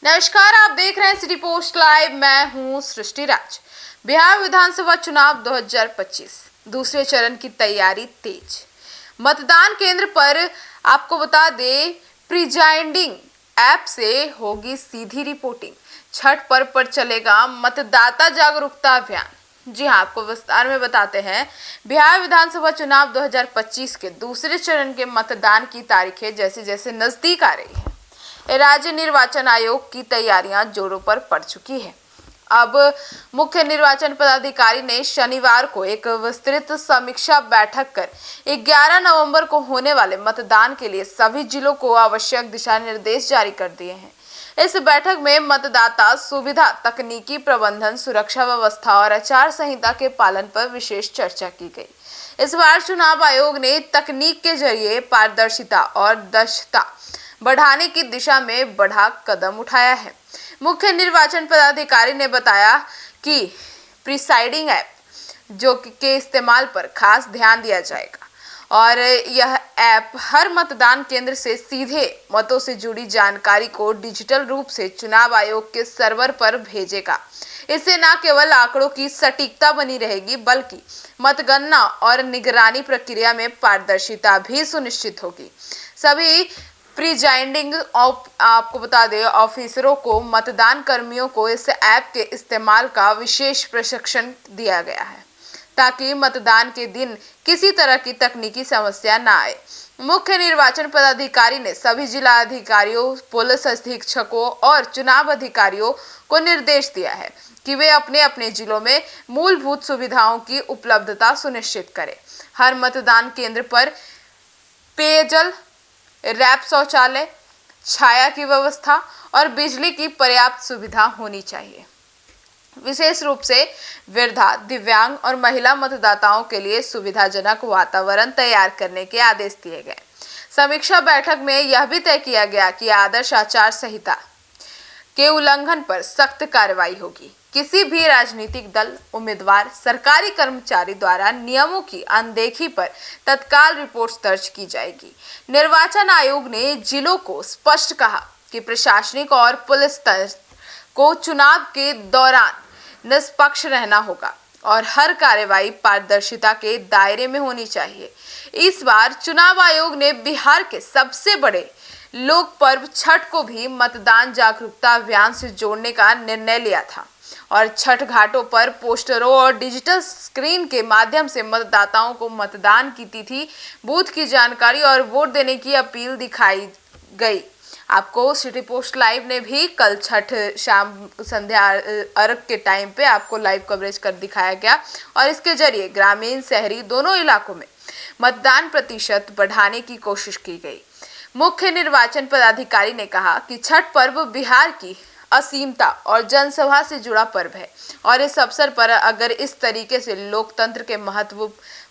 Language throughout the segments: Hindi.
नमस्कार, आप देख रहे हैं सिटी पोस्ट लाइव। मैं हूं सृष्टि राज। बिहार विधानसभा चुनाव 2025 दूसरे चरण की तैयारी तेज। मतदान केंद्र पर आपको बता दें, प्रिजाइडिंग ऐप से होगी सीधी रिपोर्टिंग। छठ पर्व पर चलेगा मतदाता जागरूकता अभियान। जी हां, आपको विस्तार में बताते हैं। बिहार विधानसभा चुनाव 2025 के दूसरे चरण के मतदान की तारीखें जैसे जैसे नजदीक आ रही है, राज्य निर्वाचन आयोग की तैयारियां जोरों पर पड़ चुकी है। अब मुख्य निर्वाचन पदाधिकारी ने शनिवार को एक विस्तृत समीक्षा बैठक कर 11 नवंबर को होने वाले मतदान के लिए सभी जिलों को आवश्यक दिशा निर्देश जारी कर दिए हैं। इस बैठक में मतदाता सुविधा, तकनीकी प्रबंधन, सुरक्षा व्यवस्था और आचार संहिता के पालन पर विशेष चर्चा की गई। इस बार चुनाव आयोग ने तकनीक के जरिए पारदर्शिता और दक्षता बढ़ाने की दिशा में बड़ा कदम उठाया है। मुख्य निर्वाचन पदाधिकारी ने बताया कि प्रिसाइडिंग ऐप जो के इस्तेमाल पर खास ध्यान दिया जाएगा और यह ऐप हर मतदान केंद्र से सीधे मतों से जुड़ी जानकारी को डिजिटल रूप से चुनाव आयोग के सर्वर पर भेजेगा। इससे न केवल आंकड़ों की सटीकता बनी रहेगी, बल्कि मतगणना और निगरानी प्रक्रिया में पारदर्शिता भी सुनिश्चित होगी। सभी प्रिजाइडिंग आपको बता दें, ऑफिसरों को, मतदान कर्मियों को इस ऐप के इस्तेमाल का विशेष प्रशिक्षण दिया गया है ताकि मतदान के दिन किसी तरह की तकनीकी समस्या न आए। मुख्य निर्वाचन पदाधिकारी ने सभी जिला अधिकारियों, पुलिस अधीक्षकों और चुनाव अधिकारियों को निर्देश दिया है कि वे अपने अपने जिलों में मूलभूत सुविधाओं की उपलब्धता सुनिश्चित करें। हर मतदान केंद्र पर पेयजल, रैप शौचालय, छाया की व्यवस्था और बिजली की पर्याप्त सुविधा होनी चाहिए। विशेष रूप से वृद्धा, दिव्यांग और महिला मतदाताओं के लिए सुविधाजनक वातावरण तैयार करने के आदेश दिए गए। समीक्षा बैठक में यह भी तय किया गया कि आदर्श आचार संहिता के उल्लंघन पर सख्त कार्रवाई होगी। किसी भी राजनीतिक दल, उम्मीदवार, सरकारी कर्मचारी द्वारा नियमों की अनदेखी पर तत्काल रिपोर्ट दर्ज की जाएगी। निर्वाचन आयोग ने जिलों को स्पष्ट कहा कि प्रशासनिक और पुलिस तंत्र को चुनाव के दौरान निष्पक्ष रहना होगा और हर कार्रवाई पारदर्शिता के दायरे में होनी चाहिए। इस बार चुनाव आयोग ने बिहार के सबसे बड़े लोक पर्व छठ को भी मतदान जागरूकता अभियान से जोड़ने का निर्णय लिया था और छठ घाटों पर पोस्टरों और डिजिटल स्क्रीन के माध्यम से मतदाताओं को मतदान की तिथि, बूथ की जानकारी और वोट देने की अपील दिखाई गई। आपको सिटी पोस्ट लाइव ने भी कल छठ शाम संध्या अर्घ के टाइम पे आपको लाइव कवरेज कर दिखाया गया और इसके जरिए ग्रामीण, शहरी दोनों इलाकों में मतदान प्रतिशत बढ़ाने की कोशिश की गई। मुख्य निर्वाचन पदाधिकारी ने कहा कि छठ पर्व बिहार की असीमता और जनसभा से जुड़ा पर्व है और इस अवसर पर अगर इस तरीके से लोकतंत्र के महत्व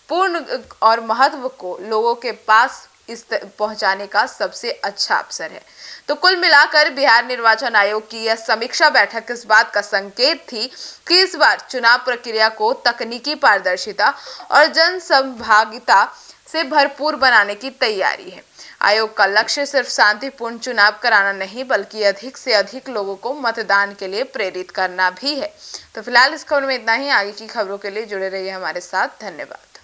को लोगों के पास पहुंचाने का सबसे अच्छा अवसर है। तो कुल मिलाकर बिहार निर्वाचन आयोग की यह समीक्षा बैठक इस बात का संकेत थी कि इस बार चुनाव प्रक्रिया को तकनीकी पारदर्शिता और जन सहभागिता से भरपूर बनाने की तैयारी है। आयोग का लक्ष्य सिर्फ शांतिपूर्ण चुनाव कराना नहीं, बल्कि अधिक से अधिक लोगों को मतदान के लिए प्रेरित करना भी है। तो फिलहाल इस खबर में इतना ही। आगे की खबरों के लिए जुड़े रहिए हमारे साथ। धन्यवाद।